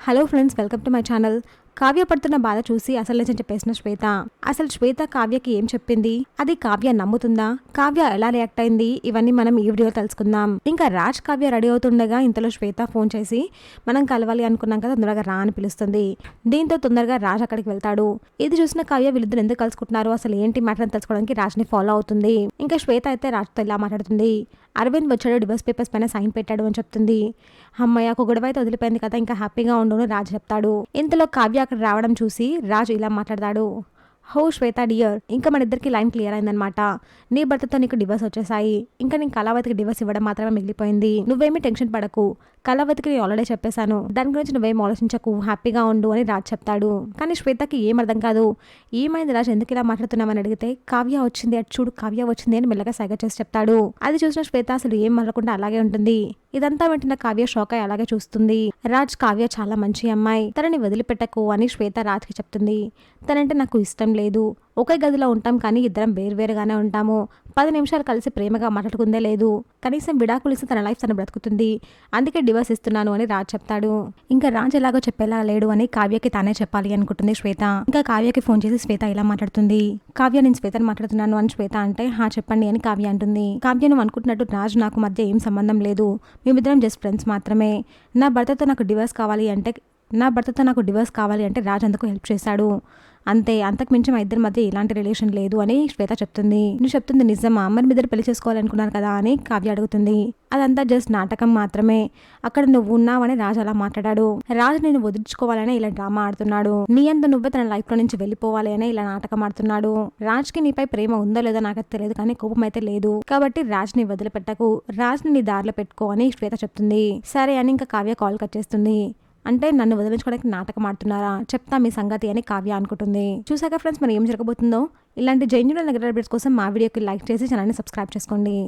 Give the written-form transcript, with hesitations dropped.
Hello friends, welcome to my channel. Kavya పడుతున్న బాధ చూసి అసలు నిజం చెప్పేసిన శ్వేత. అసలు శ్వేత కావ్యకి ఏం చెప్పింది, అది కావ్య నమ్ముతుందా, కావ్య ఎలా రియాక్ట్ అయింది, ఇవన్నీ మనం ఈ వీడియోలో తెలుసుకుందాం. ఇంకా రాజ్ కావ్య రెడీ అవుతుండగా ఇంతలో శ్వేత ఫోన్ చేసి మనం కలవాలి అనుకున్నాం కదా, తొందరగా రా అని పిలుస్తుంది. దీంతో తొందరగా రాజ్ అక్కడికి వెళ్తాడు. ఇది చూసిన కావ్య వీళ్ళిద్దరు ఎందుకు కలుసుకుంటున్నారు, అసలు ఏంటి మ్యాటర్ అని తెలుసుకోవడానికి రాజ్ని ఫాలో అవుతుంది. ఇంకా శ్వేత అయితే రాజ్తో ఇలా మాట్లాడుతుంది. అరవింద్ వచ్చాడు, డివోర్స్ పేపర్స్ పైన సైన్ పెట్టాడు అని చెప్తుంది. అమ్మాయి ఒక గొడవ అయితే వదిలిపోయింది కదా, ఇంకా హ్యాపీగా ఉండు అని రాజ్ చెప్తాడు. ఇంతలో కావ్య అక్కడ రావడం చూసి రాజ్ ఇలా మాట్లాడతాడు. హో శ్వేత డియర్, ఇంకా మన ఇద్దరికి లైన్ క్లియర్ అయిందనమాట. నీ భర్తతో నీకు డివోర్స్ వచ్చేసాయి. ఇంకా నేను కళావతికి డివోర్స్ ఇవ్వడం మాత్రమే మిగిలిపోయింది. నువ్వేమీ టెన్షన్ పడకు, కళావతికి నేను ఆల్రెడీ చెప్పేశాను. దాని గురించి నువ్వేం ఆలోచించకు, హ్యాపీగా ఉండు అని రాజ్ చెప్తాడు. కానీ శ్వేతకి ఏం అర్థం కాదు. ఏమైంది రాజ్, ఎందుకు ఇలా మాట్లాడుతున్నామని అడిగితే కావ్య వచ్చింది, అటు చూడు కావ్య వచ్చింది అని మెల్లగా సైగ చేసి చెప్తాడు. అది చూసిన శ్వేత అసలు ఏం మాట్లాడకుండా అలాగే ఉంటుంది. ఇదంతా వింటున్న కావ్య షాక్ అయి అలాగే చూస్తుంది. రాజ్ కావ్య చాలా మంచి అమ్మాయి, తనని వదిలిపెట్టకు అని శ్వేత రాజ్కి చెప్తుంది. తనంటే నాకు ఇష్టం లేదు, ఒకే గదిలో ఉంటాం కానీ ఇద్దరం వేరువేరుగానే ఉంటాము. 10 నిమిషాలు కలిసి ప్రేమగా మాట్లాడుకుందే లేదు. కనీసం విడాకులు ఇస్తే తన లైఫ్ తను బ్రతుకుతుంది, అందుకే డివోర్స్ ఇస్తున్నాను అని రాజ్ చెప్తాడు. ఇంకా రాజ్ ఎలాగో చెప్పేలా లేడు అని కావ్యకి తానే చెప్పాలి అనుకుంటుంది శ్వేత. ఇంకా కావ్యకి ఫోన్ చేసి శ్వేత ఇలా మాట్లాడుతుంది. కావ్య, నేను శ్వేతని మాట్లాడుతున్నాను అని శ్వేత అంటే హా చెప్పండి అని కావ్య అంటుంది. కావ్య, నువ్వు అనుకుంటున్నట్టు రాజ్ నాకు మధ్య ఏం సంబంధం లేదు, మేమిద్దరం జస్ట్ ఫ్రెండ్స్ మాత్రమే. నా భర్తతో నాకు డివోర్స్ కావాలి అంటే రాజ్ అందుకు హెల్ప్ చేశాడు అంతే, అంతకు మించి మా ఇద్దరి మధ్య ఎలాంటి రిలేషన్ లేదు అని శ్వేత చెప్తుంది. నువ్వు చెప్తుంది నిజమా, మరి మీ ఇద్దరు పెళ్లి చేసుకోవాలనుకున్నారు కదా అని కావ్య అడుగుతుంది. అదంతా జస్ట్ నాటకం మాత్రమే, అక్కడ నువ్వు ఉన్నావని రాజ్ అలా మాట్లాడాడు. రాజ్ నేను వదిలించుకోవాలనే ఇలా డ్రామా ఆడుతున్నాడు, నీ అంత నువ్వే తన లైఫ్ లో నుంచి వెళ్ళిపోవాలి అని ఇలా నాటకం ఆడుతున్నాడు. రాజ్ కి నీపై ప్రేమ ఉందో లేదో నాకు తెలియదు, కానీ కోపం అయితే లేదు. కాబట్టి రాజ్ ని వదిలిపెట్టకు, రాజ్ ని నీ దారిలో పెట్టుకో అని శ్వేత చెప్తుంది. సరే అని ఇంకా కావ్య కాల్ కట్ చేస్తుంది. అంటే నన్ను వదిలించుకోవడానికి నాటకం ఆడుతున్నారా, చెప్తా మీ సంగతి అని కావ్య అనుకుంటుంది. చూసాక ఫ్రెండ్స్, మరి ఏం జరగబోతుందో. ఇలాంటి జెన్యూన్ నెగటివ్ అప్డేట్స్ కోసం మా వీడియోకి లైక్ చేసి ఛానల్ని సబ్స్క్రైబ్ చేసుకోండి.